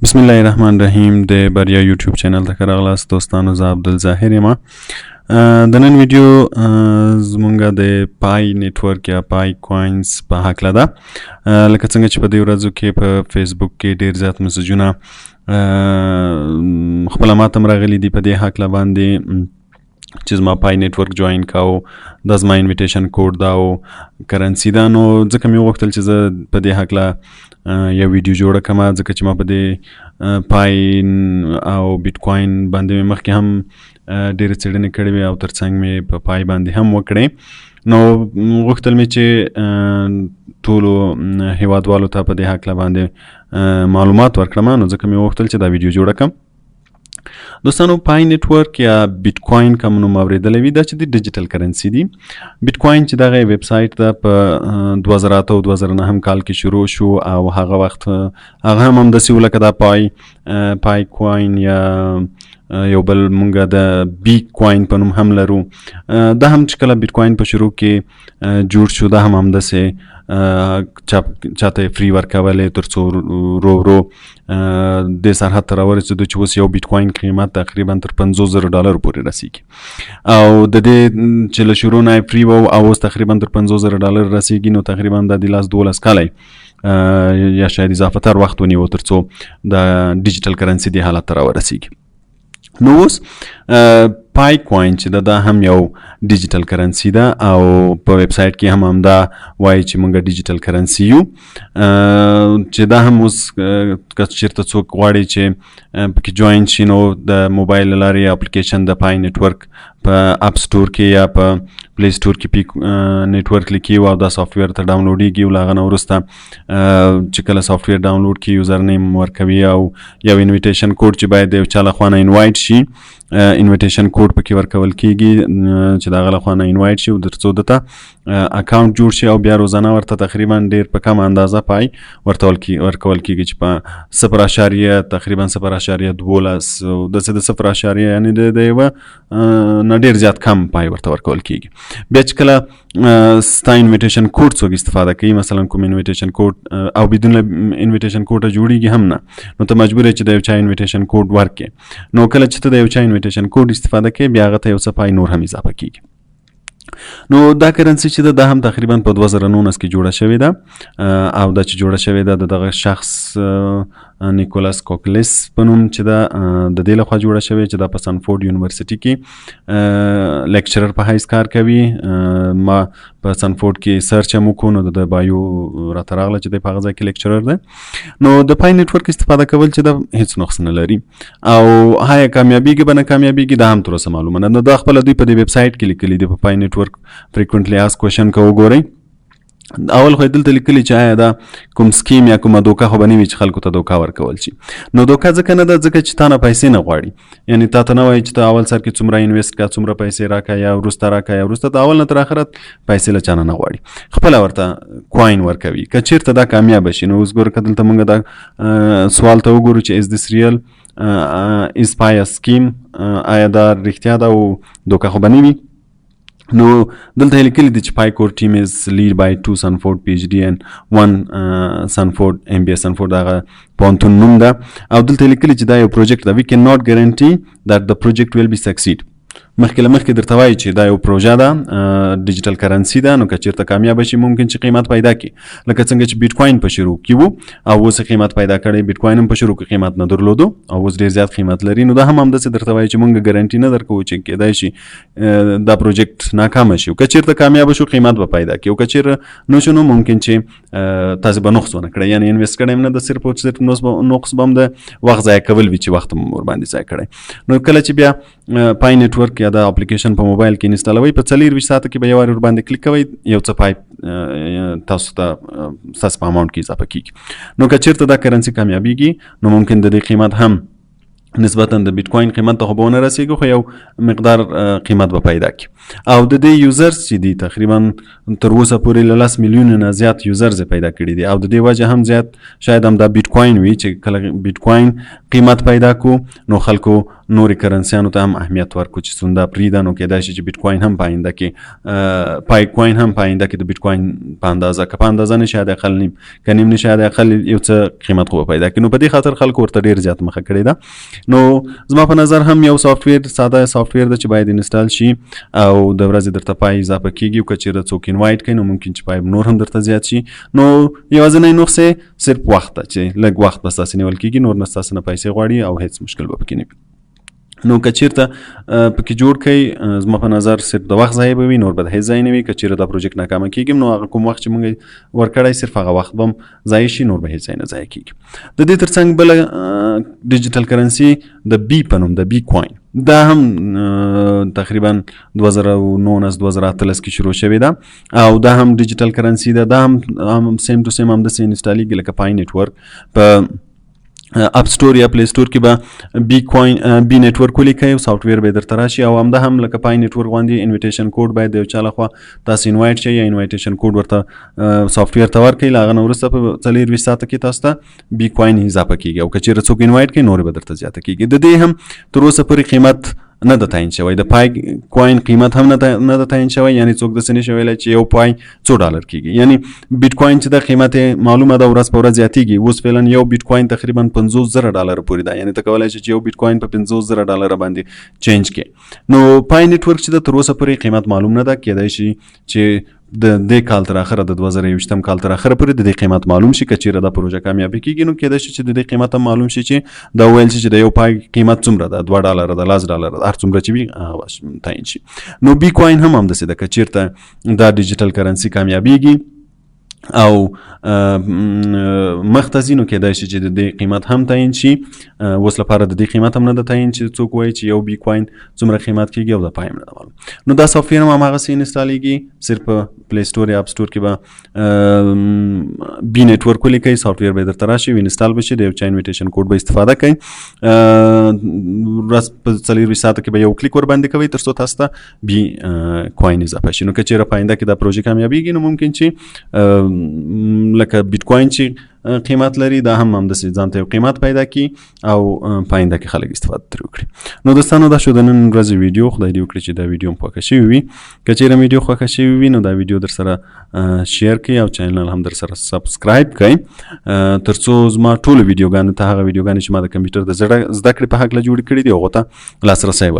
بسم الله الرحمن الرحیم د بریا یوټیوب چینل ته راغلاست دوستانو. زه عبدالظاهر یم. د نن ویډیو زمونږ د پای نیټورک یا پای کوینز په هکله ده. لکه څنګه چې په دې ورځو کې په فیسبوک کې ډیر زیات میسجونه خپله ماته هم راغلي دي په دې هکله باندې چې زما پای نیټورک جوین کاو، دا زما انویټیشن کوډ دا او کرنسي ده. نو ځکه مې وغوښتل چې زه په دې هکله یو ویډیو جوړه کړم، ځکه چې ما په دې پای او بیټ کوین باندې مې مخکې هم ډېرې څېړنې کړې وې او ترڅنګ مې په پای باندې هم وکړې. نو غوښتل مې چې ټولو هیوادوالو ته په دې هکله باندې معلومات ورکړم، نو ځکه مې وغوښتل چې دا ویډیو جوړه کړم. دوستانو، پای نیټورک یا بیټ کوین کوم نوم اورېدلی وي، دا چې د ډیجیټل کرنسي دی. بیټ کوین چې دغه ویب سایټ ده په 2008 او 2009 کال کې شروع شو او هغه وخت هغه هم همداسې و لکه دا پای کوین یا یو بل مونږ د بی کوین په نوم هم لرو. دا هم چې کله بیټ کوین په شروع کې جوړ شو، دا هم همداسې چاته فری ورکولې تر څو ورو دې سرحد ته راورسېدو چې اوس یو بیټ کوین قیمت تقریبا تر $50,000 پورې رسیږي. او د دې چې له شروع نه فری و او اوس تقریبا تر $50,000 رسیږي، نو تقریبا د دې لاس 12 کاله یا شاید اضافه تر وخت ونیو تر څو د ډیجیټل کرنسي دې حالت ته راورسیږي. نو اوس پای کوین چې دا هم یو ډیجیټل کرنسي ده او په ویب سایټ کې هم همدا وایي چې موږ ډیجیټل کرنسي یو، چې دا هم اوس که چېرته څوک غواړي چې پکې جوین شي، نو د موبایل له لارې اپلیکیشن د پای نیټورک په اپ سټور کې یا په پلی سټور کې پیک نیټورک لیکي او دا سافټویر ته ډاونلوډېږي. او له هغه نه وروسته چې کله سافټویر ډاونلوډ کړي یوزر نیم ورکوي او یو انویټیشن کوډ چې باید د یو چا له خوا نه انوایټ شي، انویټیشن کوډ پکې ورکول کېږي چې د هغه له خوا نه انوایټ شي تر څو دته اکاونټ جوړ شي او بیا روزانه ورته تقریبا ډېر په کم اندازه پای ورکول کېږي چې په 0.12 تقریبا 0.12 داسې د 0.، یعنې د یوه نه ډېر زیات کم پای ورته ورکول کېږي. بیا چې کله ستا انویټیشن کوډ څوک استفاده کوي، مثلا کوم انویټیشن کوډ او بدون انویټیشن کوډ جوړیږي هم نه، نو ته مجبور یې چې د یو چا انویټیشن کوډ ورکړې. نو کله چې ته د یو چا انویټیشن کوډ استفاده کوي، بیا هغه ته یو څه پای نور هم اضافه کېږي. نو دا کرنسي چې ده دا هم تقریبا په 2019 کې جوړه شوې ده او دا چې جوړه شوې ده د دغه شخص نیکولاس کوکلیس په نوم چې ده د دې لخوا جوړه شوې چې دا په سنفورد یونیورسټي کې لیکچرر په حیث کار کوي. ما په سنفورد کې سرچ هم وکړو، نو د بایو راته راغله چې دی په هغه ځای کې لیکچرر دی. نو د پای نیټورک استفاده کول چې ده هیڅ نقص نه لري او هایا کامیابیږي به نه کامیابیږي دا هم تر اوسه معلومه نه ده. دا خپله دوی په دې ویب سایټ کې لیکلي دي، په پای نیټورک فریکوینټلی آسک کوېشن که وګورئ، اول خو یې دلته لیکلي چې آیا دا کوم سکیم یا کومه دوکه خو به نه وي چې خلکو ته دوکه ورکول شي. نو دوکه ځکه نه ده ځکه چې تا نه پیسې نه غواړي، یعنې تا ته نه وایي چې ته اول سر کې څومره انویسټ کړه، څومره پیسې راکړه یا وروسته راکړه یا وروسته، ته اول نه تر آخره پیسې له چا نه غواړي، خپله ورته کوین ورکوي. که چېرته دا کامیابه شي، نو اوس ګوره که دلته موږ دا سوال ته وګورو چې از دس ریل از پای سکیم، آیا دا رښتیا ده او دوکه خو به نه وي. نو دلته لیکلي دي چې پای کور ټیم از لیډ بای 2 سنفورد پی ایچ ډي اینډ 1 سنفورد ایم بی ایس سنفورد، هغه پوهنتون نوم ده. او دلته لیکلي چې دا یو پروجیکټ ده، وی کین ناٹ ګارنټي دیٹ د پروجیکټ ویل بی سکسیډ. مخکې درته وایي چې دا یو پروژه ده، ډیجیټل کرنسي ده، نو که چېرته کامیابه شي ممکن چې قیمت پیدا کړي، لکه څنګه چې بیټ کوین په شروع کې و او اوس قیمت پیدا کړی. بیټ کوین هم په شروع کې قیمت نه درلودو او اوس ډېر زیات قیمت لري. نو دا هم همداسې درته وایي چې مونږ ګارنټي نه درکوو چې کېدای شي دا پروجیکټ ناکامه شي. که چېرته کامیابه شو قیمت به پیدا کړي، او که چېرته نه شو نو ممکن چې تاسې به نقص ونه کړئ، یعنې انویسټ کړی هم نه ده، صرف او صرف نقص به هم د وخت ضایع کول وي چې وخت هم ورباندې ضایع کړی. نو کله چې بیا پای نیټورک یا د اپلیکیشن په موبایل کې انسټالوئ، په 24 ساعته کې به یو وارې ورباندې کلیک کوئ، یو څه پای تاسو ته ستاسو په اماونټ کې اضافه کېږي. نو که چېرته دا کرنسي کامیابیږي، نو ممکن د دې قیمت هم نسبتا د بیټ کوین قیمت ته خو به ونه رسېږي، خو یو مقدار قیمت به پیدا کړي. او د دې یوزرز چې دي تقریبا تر اوسه پورې له 10 میلیونه نه زیات یوزرز پیدا کړي دي. او د دې وجه هم زیات شاید هم دا بیټ کوین وي چې کله بیټ کوین قیمت پیدا کو، نو خلکو نورې کرنسیانو ته هم اهمیت ورکړو چې څومره پرېږده، نو کیدای شي چې بیټ کوین هم په آینده کې پای کوین هم په آینده کې د بیټ کوین په اندازه که په اندازه نشي حداقل نیم که نیم نشي حداقل یو څه قیمت خو به پیدا کړي. نو په دې خاطر خلکو ورته ډېر زیات مخه کړې ده. نو زما په نظر هم یو سافټویر ساده سافټویر ده چې باید انسټال شي او د ورځې درته پای اضافه کېږي، او که چېرې څوک انوایټ کوي نو ممکن چې پای نور هم درته زیات شي. نو یوازینی نقصې صرف وخت ده چې لږ وخت به ستاسې نیول کېږي، نور نه ستاسې نه پیسې غواړي او هېڅ مشکل به پکې نه وي. نو که چېرته پکې جوړ کړئ زما په نظر صرف د وخت ضایع به وي، نور به د هېڅ ځای نه وي. که چېرې دا پروجیکټ ناکامه کېږي نو هغه کوم وخت چې موږ ورکړی صرف هغه وخت به هم ضایع شي، نور به هېڅ ځای نه ضایع کېږي. د دې تر څنګ بله ډیجیټل کرنسي د بي په نوم د بي کوین، دا هم تقریبا 2019-2018 کې شروع شوې ده او دا هم ډیجیټل کرنسي ده. دا هم سیم ټو سیم همداسې انسټالیږي لکه پای نیټورک. په اپ سټور یا پلی سټور کې به بي کوین بي نیټورک ولیکئ او سافټویر به درته راشي، او همدا هم لکه پای نیټورک غوندې انویټیشن کوډ باید د یو چا لخوا تاسو انوایټ شئ یا انویټیشن کوډ ورته سافټویر ته ورکړئ. له هغه نه وروسته په 24 ساعته کې تاسو ته بي کوین اضافه کېږي، او که چېرې څوک انوایټ کړي نور به درته زیاته کېږي. د دې هم تر اوسه پورې قیمت نه ده تعیین شوی، د پای کوین قیمت هم نه ده تعیین شوی، یعنی څوک داسې نشي ویلی چې یو پای $2 کېږي. یعنی بیټ کوین چې د قیمت معلومه ده ورځ په ورځ زیاتېږي. اوس فعلا یو بیټ کوین تقریبا $50,000 پورې ده، یعنی ته کولی شې چې یو بیټ کوین په $50,000 باندې چینج کړې. نو پای نیټورک چې ده تر اوسه پورې قیمت معلوم نه ده، کیدای شي چې د دې کال تر اخره د 2021 کال تر اخره پورې د دې قیمت معلوم شي. که چېرې دا پروژه کامیابه کېږي نو کیدای شي چې د دې قیمت هم معلوم شي، چې دا ویل شي چې د یو پای قیمت څومره ده، $2 ده، $10 ده، هر څومره چې وي هغه تعیین شي. نو بي کوین هم همداسې ده. که چېرته دا ډیجیټل کرنسي کامیابیږي او مخ ته ځي نو کیدای شي چې د دې قیمت هم تعیین شي. اوس لپاره د دې قیمت هم نه ده تعیین چې څوک وایي چې یو بي کوین څومره قیمت کېږي او د پای هم نه ده معلوم. نو دا سافټویر هم هماغسې انسټالیږي، صرف په پلی سټور یا اپ سټور کې به بي نیټورک ولیکئ، سافټویر به درته راشي، انسټال به شي، د یو چا انویټیشن کوډ به استفاده کوئ. ورځ په 24 ساعته کې به یو کلیک ور باندې کوئ تر څو تاسو ته بي کوین اضافه شي. نو که چېرې په آینده کې دا پروژه کامیابیږي نو ممکن چې لکه بیټ کوین چې قیمت لري دا هم همداسې ځان ته یو قیمت پیدا کړي او په آینده کې خلک استفاده ترې وکړي. نو دوستانو دا شو د نن ورځې ویډیو. خدای دې وکړي چې دا ویډیو هم خوښه شوې وي. که چېرې ویډیو خوښه شوې وي نو دا ویډیو در سره شیر کړئ او چینل هم در سره سبسکرایب کړئ تر څو زما ټولو ویډیوګانو ته، هغه ویډیوګانې چې ما د کمپیوټر د زده کړې په هکله جوړې کړي دي، هغو ته لاسرسی